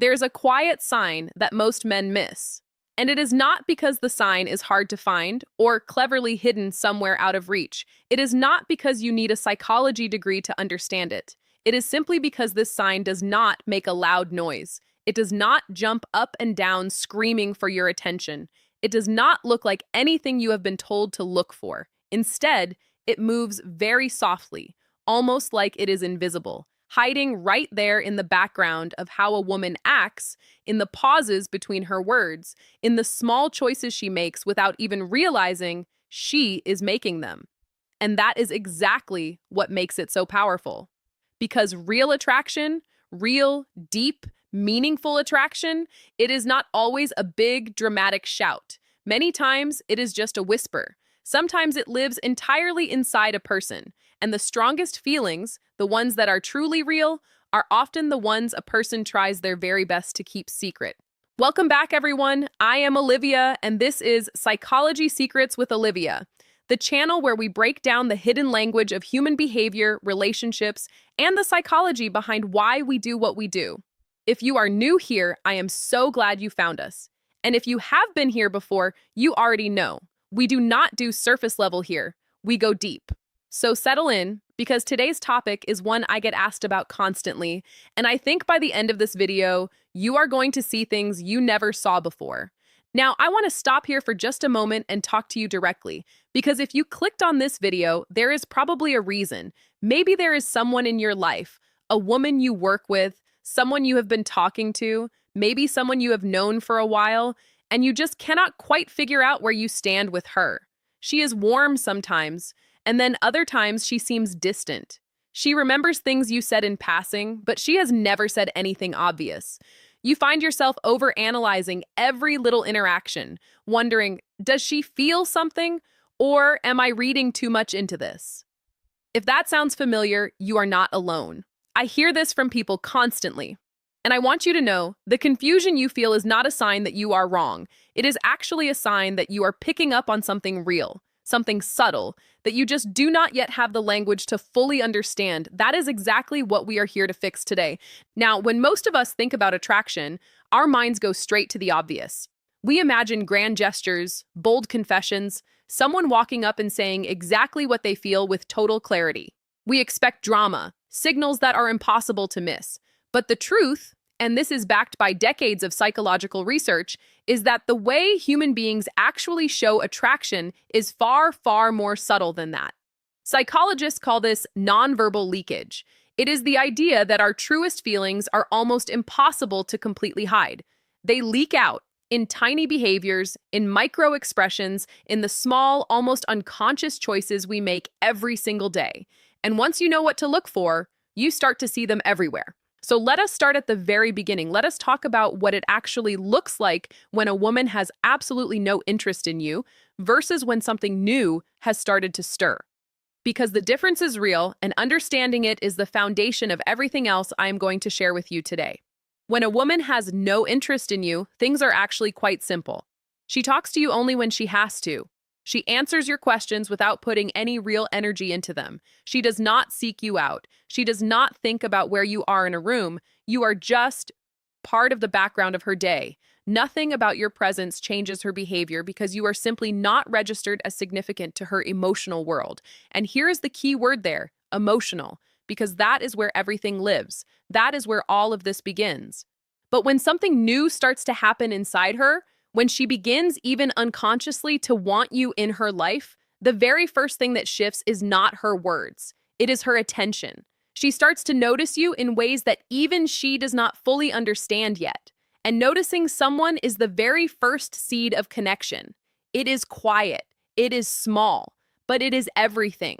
There's a quiet sign that most men miss. And it is not because the sign is hard to find or cleverly hidden somewhere out of reach. It is not because you need a psychology degree to understand it. It is simply because this sign does not make a loud noise. It does not jump up and down screaming for your attention. It does not look like anything you have been told to look for. Instead, it moves very softly, almost like it is invisible, hiding right there in the background of how a woman acts, in the pauses between her words, in the small choices she makes without even realizing she is making them. And that is exactly what makes it so powerful. Because real attraction, real, deep, meaningful attraction, it is not always a big, dramatic shout. Many times, it is just a whisper. Sometimes it lives entirely inside a person. And the strongest feelings, the ones that are truly real, are often the ones a person tries their very best to keep secret. Welcome back, everyone. I am Olivia, and this is Psychology Secrets with Olivia, the channel where we break down the hidden language of human behavior, relationships, and the psychology behind why we do what we do. If you are new here, I am so glad you found us. And if you have been here before, you already know. We do not do surface level here. We go deep. So settle in, because today's topic is one I get asked about constantly, and I think by the end of this video, you are going to see things you never saw before. Now, I want to stop here for just a moment and talk to you directly, because if you clicked on this video, there is probably a reason. Maybe there is someone in your life, a woman you work with, someone you have been talking to, maybe someone you have known for a while, and you just cannot quite figure out where you stand with her. She is warm sometimes, and then other times she seems distant. She remembers things you said in passing, but she has never said anything obvious. You find yourself overanalyzing every little interaction, wondering, does she feel something, or am I reading too much into this? If that sounds familiar, you are not alone. I hear this from people constantly. And I want you to know, the confusion you feel is not a sign that you are wrong. It is actually a sign that you are picking up on something real, something subtle, that you just do not yet have the language to fully understand. That is exactly what we are here to fix today. Now, when most of us think about attraction, our minds go straight to the obvious. We imagine grand gestures, bold confessions, someone walking up and saying exactly what they feel with total clarity. We expect drama, signals that are impossible to miss. But the truth, and this is backed by decades of psychological research, is that the way human beings actually show attraction is far, far more subtle than that. Psychologists call this nonverbal leakage. It is the idea that our truest feelings are almost impossible to completely hide. They leak out in tiny behaviors, in micro expressions, in the small, almost unconscious choices we make every single day. And once you know what to look for, you start to see them everywhere. So let us start at the very beginning. Let us talk about what it actually looks like when a woman has absolutely no interest in you versus when something new has started to stir. Because the difference is real, and understanding it is the foundation of everything else I am going to share with you today. When a woman has no interest in you, things are actually quite simple. She talks to you only when she has to. She answers your questions without putting any real energy into them. She does not seek you out. She does not think about where you are in a room. You are just part of the background of her day. Nothing about your presence changes her behavior because you are simply not registered as significant to her emotional world. And here is the key word there, emotional, because that is where everything lives. That is where all of this begins. But when something new starts to happen inside her, when she begins even unconsciously to want you in her life, the very first thing that shifts is not her words. It is her attention. She starts to notice you in ways that even she does not fully understand yet. And noticing someone is the very first seed of connection. It is quiet. It is small, but it is everything.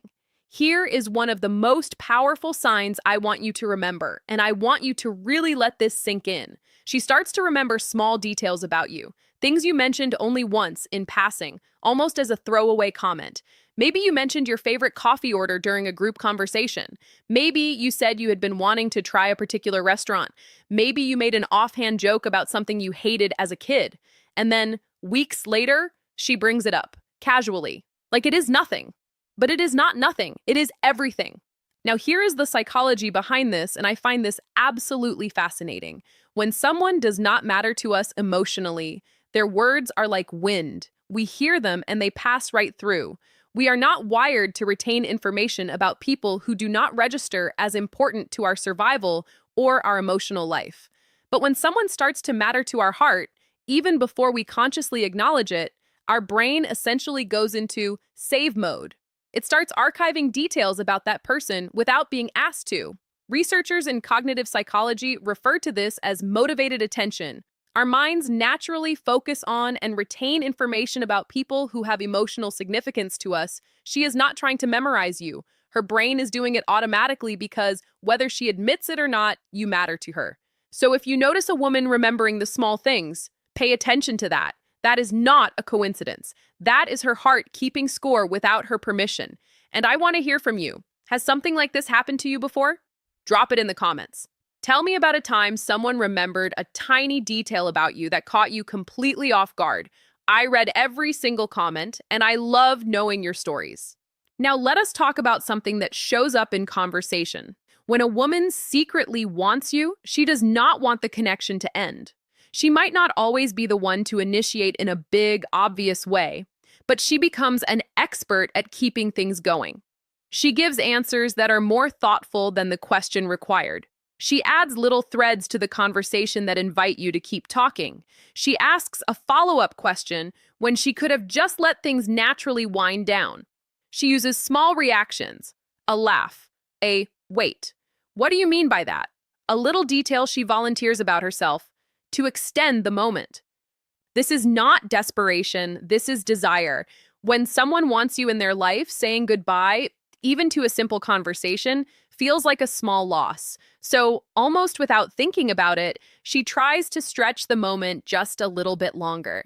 Here is one of the most powerful signs I want you to remember, and I want you to really let this sink in. She starts to remember small details about you, things you mentioned only once in passing, almost as a throwaway comment. Maybe you mentioned your favorite coffee order during a group conversation. Maybe you said you had been wanting to try a particular restaurant. Maybe you made an offhand joke about something you hated as a kid. And then, weeks later, she brings it up, casually, like it is nothing. But it is not nothing. It is everything. Now, here is the psychology behind this, and I find this absolutely fascinating. When someone does not matter to us emotionally, their words are like wind. We hear them and they pass right through. We are not wired to retain information about people who do not register as important to our survival or our emotional life. But when someone starts to matter to our heart, even before we consciously acknowledge it, our brain essentially goes into save mode. It starts archiving details about that person without being asked to. Researchers in cognitive psychology refer to this as motivated attention. Our minds naturally focus on and retain information about people who have emotional significance to us. She is not trying to memorize you. Her brain is doing it automatically because, whether she admits it or not, you matter to her. So if you notice a woman remembering the small things, pay attention to that. That is not a coincidence. That is her heart keeping score without her permission. And I want to hear from you. Has something like this happened to you before? Drop it in the comments. Tell me about a time someone remembered a tiny detail about you that caught you completely off guard. I read every single comment, and I love knowing your stories. Now let us talk about something that shows up in conversation. When a woman secretly wants you, she does not want the connection to end. She might not always be the one to initiate in a big, obvious way, but she becomes an expert at keeping things going. She gives answers that are more thoughtful than the question required. She adds little threads to the conversation that invite you to keep talking. She asks a follow-up question when she could have just let things naturally wind down. She uses small reactions, a laugh, a wait. What do you mean by that? A little detail she volunteers about herself to extend the moment. This is not desperation, this is desire. When someone wants you in their life, saying goodbye, even to a simple conversation, feels like a small loss. So, almost without thinking about it, she tries to stretch the moment just a little bit longer.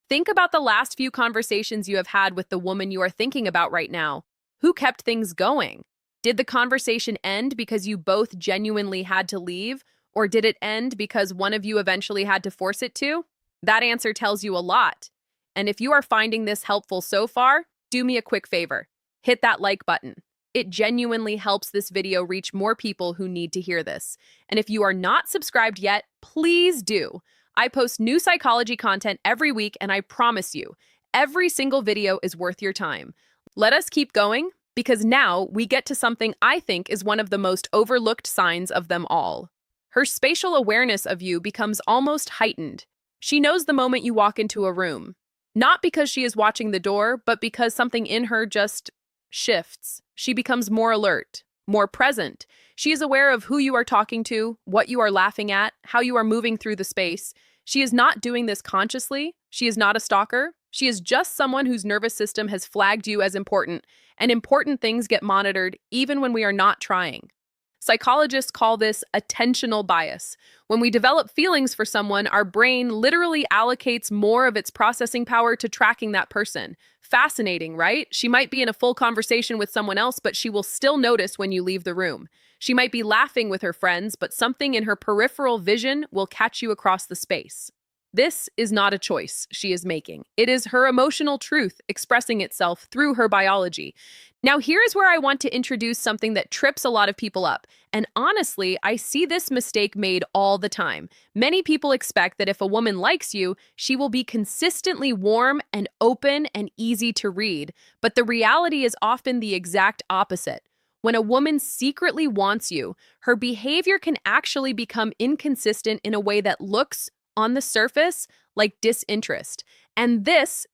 Think about the last few conversations you have had with the woman you are thinking about right now. Who kept things going? Did the conversation end because you both genuinely had to leave? Or did it end because one of you eventually had to force it to? That answer tells you a lot. And if you are finding this helpful so far, do me a quick favor. Hit that like button. It genuinely helps this video reach more people who need to hear this. And if you are not subscribed yet, please do. I post new psychology content every week, and I promise you, every single video is worth your time. Let us keep going, because now we get to something I think is one of the most overlooked signs of them all. Her spatial awareness of you becomes almost heightened. She knows the moment you walk into a room, not because she is watching the door, but because something in her just shifts. She becomes more alert, more present. She is aware of who you are talking to, what you are laughing at, how you are moving through the space. She is not doing this consciously. She is not a stalker. She is just someone whose nervous system has flagged you as important, and important things get monitored even when we are not trying. Psychologists call this attentional bias. When we develop feelings for someone, our brain literally allocates more of its processing power to tracking that person. Fascinating, right? She might be in a full conversation with someone else, but she will still notice when you leave the room. She might be laughing with her friends, but something in her peripheral vision will catch you across the space. This is not a choice she is making. It is her emotional truth expressing itself through her biology. Now, here is where I want to introduce something that trips a lot of people up. And honestly, I see this mistake made all the time. Many people expect that if a woman likes you, she will be consistently warm and open and easy to read. But the reality is often the exact opposite. When a woman secretly wants you, her behavior can actually become inconsistent in a way that looks, on the surface, like disinterest. And this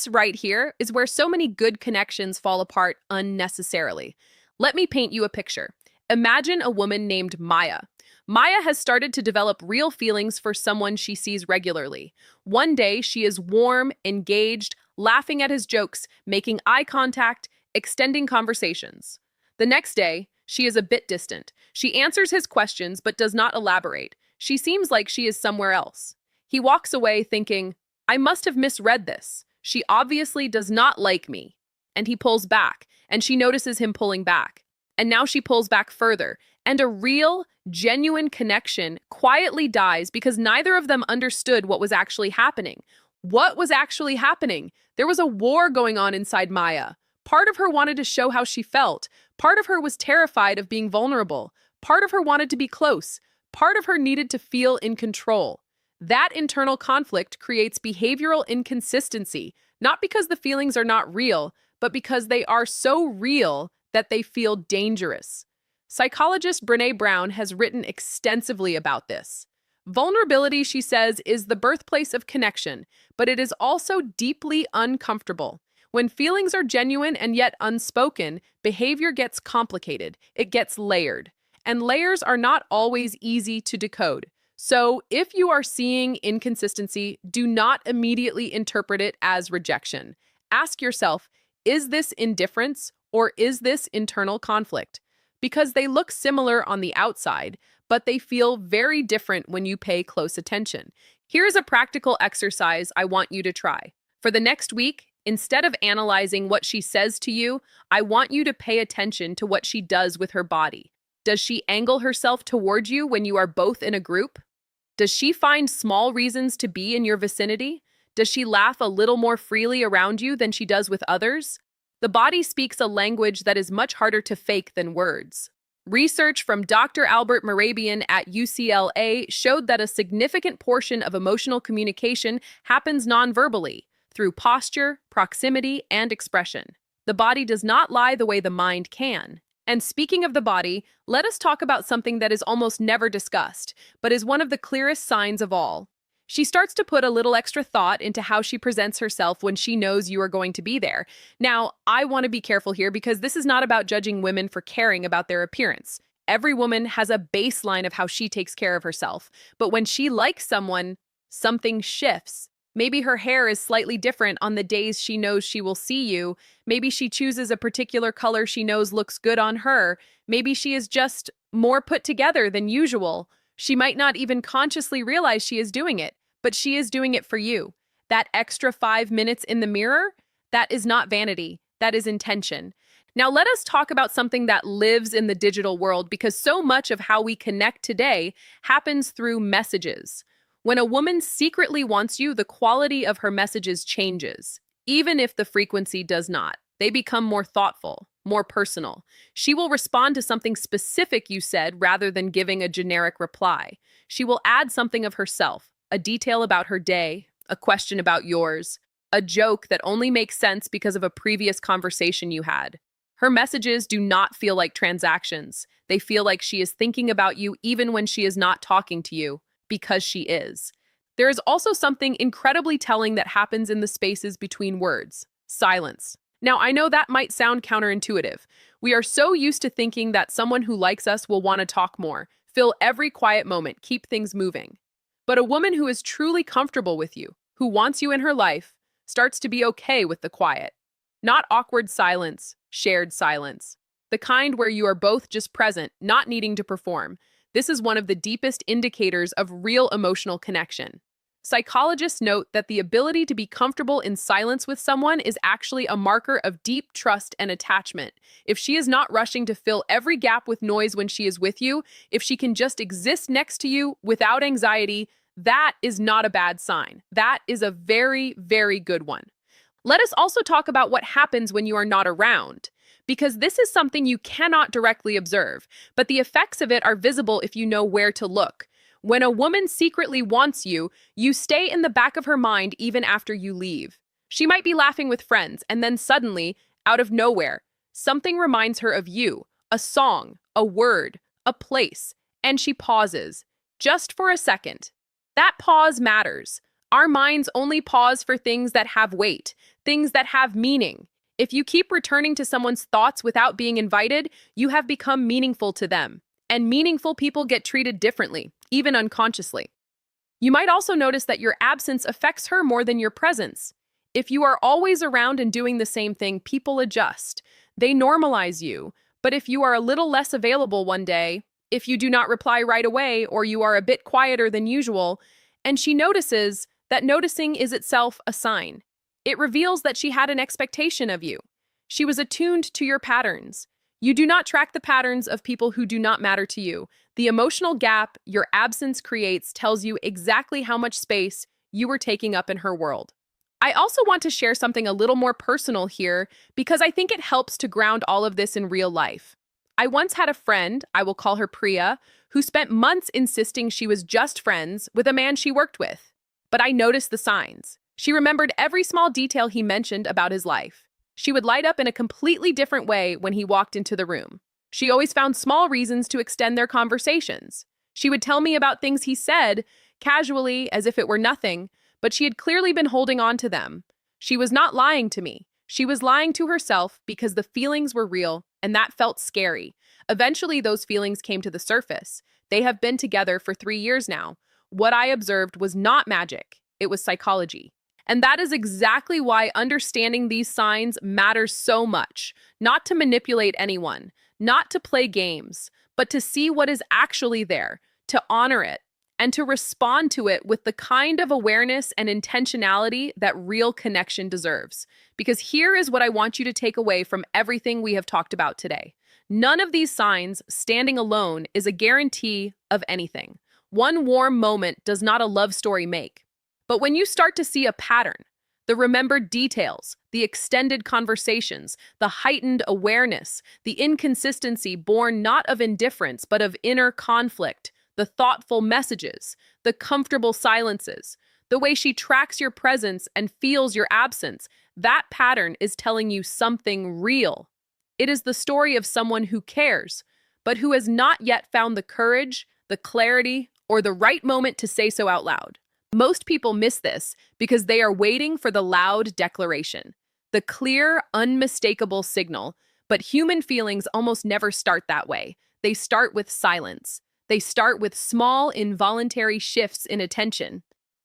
right here is where so many good connections fall apart unnecessarily. Let me paint you a picture. Imagine a woman named Maya. Maya has started to develop real feelings for someone she sees regularly. One day, she is warm, engaged, laughing at his jokes, making eye contact, extending conversations. The next day, she is a bit distant. She answers his questions but does not elaborate. She seems like she is somewhere else. He walks away thinking, I must have misread this. She obviously does not like me. And he pulls back, and she notices him pulling back. And now she pulls back further, and a real, genuine connection quietly dies because neither of them understood what was actually happening. What was actually happening? There was a war going on inside Maya. Part of her wanted to show how she felt. Part of her was terrified of being vulnerable. Part of her wanted to be close. Part of her needed to feel in control. That internal conflict creates behavioral inconsistency, not because the feelings are not real, but because they are so real that they feel dangerous. Psychologist Brené Brown has written extensively about this. Vulnerability, she says, is the birthplace of connection, but it is also deeply uncomfortable. When feelings are genuine and yet unspoken, behavior gets complicated. It gets layered. And layers are not always easy to decode. So, if you are seeing inconsistency, do not immediately interpret it as rejection. Ask yourself, is this indifference or is this internal conflict? Because they look similar on the outside, but they feel very different when you pay close attention. Here's a practical exercise I want you to try. For the next week, instead of analyzing what she says to you, I want you to pay attention to what she does with her body. Does she angle herself toward you when you are both in a group? Does she find small reasons to be in your vicinity? Does she laugh a little more freely around you than she does with others? The body speaks a language that is much harder to fake than words. Research from Dr. Albert Mehrabian at UCLA showed that a significant portion of emotional communication happens non-verbally, through posture, proximity, and expression. The body does not lie the way the mind can. And speaking of the body, let us talk about something that is almost never discussed, but is one of the clearest signs of all. She starts to put a little extra thought into how she presents herself when she knows you are going to be there. Now, I want to be careful here because this is not about judging women for caring about their appearance. Every woman has a baseline of how she takes care of herself, but when she likes someone, something shifts. Maybe her hair is slightly different on the days she knows she will see you. Maybe she chooses a particular color she knows looks good on her. Maybe she is just more put together than usual. She might not even consciously realize she is doing it, but she is doing it for you. That extra 5 minutes in the mirror, that is not vanity. That is intention. Now let us talk about something that lives in the digital world because so much of how we connect today happens through messages. When a woman secretly wants you, the quality of her messages changes, even if the frequency does not. They become more thoughtful, more personal. She will respond to something specific you said rather than giving a generic reply. She will add something of herself, a detail about her day, a question about yours, a joke that only makes sense because of a previous conversation you had. Her messages do not feel like transactions. They feel like she is thinking about you even when she is not talking to you. Because she is. There is also something incredibly telling that happens in the spaces between words. Silence. Now, I know that might sound counterintuitive. We are so used to thinking that someone who likes us will want to talk more, fill every quiet moment, keep things moving. But a woman who is truly comfortable with you, who wants you in her life, starts to be okay with the quiet. Not awkward silence, shared silence. The kind where you are both just present, not needing to perform. This is one of the deepest indicators of real emotional connection. Psychologists note that the ability to be comfortable in silence with someone is actually a marker of deep trust and attachment. If she is not rushing to fill every gap with noise when she is with you, if she can just exist next to you without anxiety, that is not a bad sign. That is a very, very good one. Let us also talk about what happens when you are not around, because this is something you cannot directly observe, but the effects of it are visible if you know where to look. When a woman secretly wants you, you stay in the back of her mind even after you leave. She might be laughing with friends, and then suddenly, out of nowhere, something reminds her of you, a song, a word, a place, and she pauses, just for a second. That pause matters. Our minds only pause for things that have weight, things that have meaning. If you keep returning to someone's thoughts without being invited, you have become meaningful to them. And meaningful people get treated differently, even unconsciously. You might also notice that your absence affects her more than your presence. If you are always around and doing the same thing, people adjust. They normalize you. But if you are a little less available one day, if you do not reply right away, or you are a bit quieter than usual, and she notices, that noticing is itself a sign. It reveals that she had an expectation of you. She was attuned to your patterns. You do not track the patterns of people who do not matter to you. The emotional gap your absence creates tells you exactly how much space you were taking up in her world. I also want to share something a little more personal here because I think it helps to ground all of this in real life. I once had a friend, I will call her Priya, who spent months insisting she was just friends with a man she worked with. But I noticed the signs. She remembered every small detail he mentioned about his life. She would light up in a completely different way when he walked into the room. She always found small reasons to extend their conversations. She would tell me about things he said, casually, as if it were nothing, but she had clearly been holding on to them. She was not lying to me. She was lying to herself because the feelings were real, and that felt scary. Eventually, those feelings came to the surface. They have been together for 3 years now. What I observed was not magic, it was psychology. And that is exactly why understanding these signs matters so much. Not to manipulate anyone, not to play games, but to see what is actually there, to honor it, and to respond to it with the kind of awareness and intentionality that real connection deserves. Because here is what I want you to take away from everything we have talked about today. None of these signs, standing alone, is a guarantee of anything. One warm moment does not a love story make. But when you start to see a pattern, the remembered details, the extended conversations, the heightened awareness, the inconsistency born not of indifference but of inner conflict, the thoughtful messages, the comfortable silences, the way she tracks your presence and feels your absence, that pattern is telling you something real. It is the story of someone who cares, but who has not yet found the courage, the clarity, or the right moment to say so out loud. Most people miss this because they are waiting for the loud declaration, the clear, unmistakable signal. But human feelings almost never start that way. They start with silence. They start with small, involuntary shifts in attention.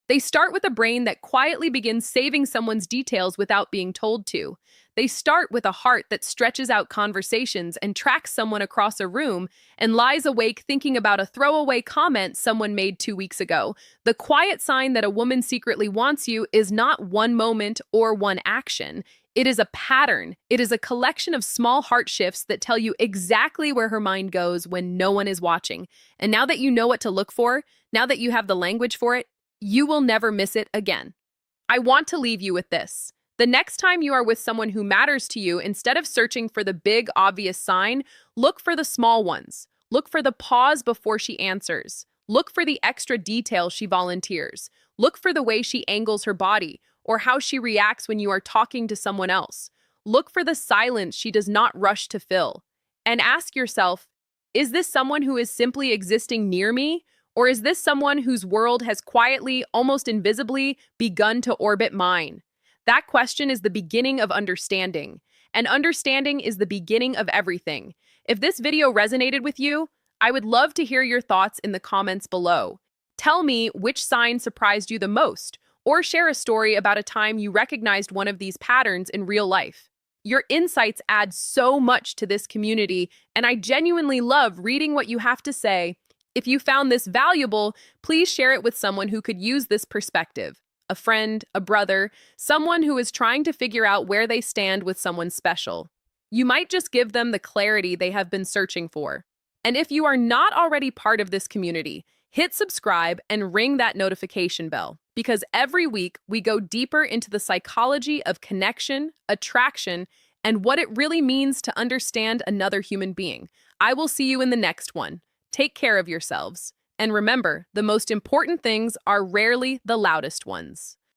They start with a brain that quietly begins saving someone's details without being told to. They start with a heart that stretches out conversations and tracks someone across a room and lies awake thinking about a throwaway comment someone made 2 weeks ago. The quiet sign that a woman secretly wants you is not one moment or one action. It is a pattern. It is a collection of small heart shifts that tell you exactly where her mind goes when no one is watching. And now that you know what to look for, now that you have the language for it, you will never miss it again. I want to leave you with this. The next time you are with someone who matters to you, instead of searching for the big, obvious sign, look for the small ones. Look for the pause before she answers. Look for the extra detail she volunteers. Look for the way she angles her body or how she reacts when you are talking to someone else. Look for the silence she does not rush to fill. And ask yourself, is this someone who is simply existing near me? Or is this someone whose world has quietly, almost invisibly, begun to orbit mine? That question is the beginning of understanding, and understanding is the beginning of everything. If this video resonated with you, I would love to hear your thoughts in the comments below. Tell me which sign surprised you the most, or share a story about a time you recognized one of these patterns in real life. Your insights add so much to this community, and I genuinely love reading what you have to say. If you found this valuable, please share it with someone who could use this perspective. A friend, a brother, someone who is trying to figure out where they stand with someone special. You might just give them the clarity they have been searching for. And if you are not already part of this community, hit subscribe and ring that notification bell, because every week we go deeper into the psychology of connection, attraction, and what it really means to understand another human being. I will see you in the next one. Take care of yourselves. And remember, the most important things are rarely the loudest ones.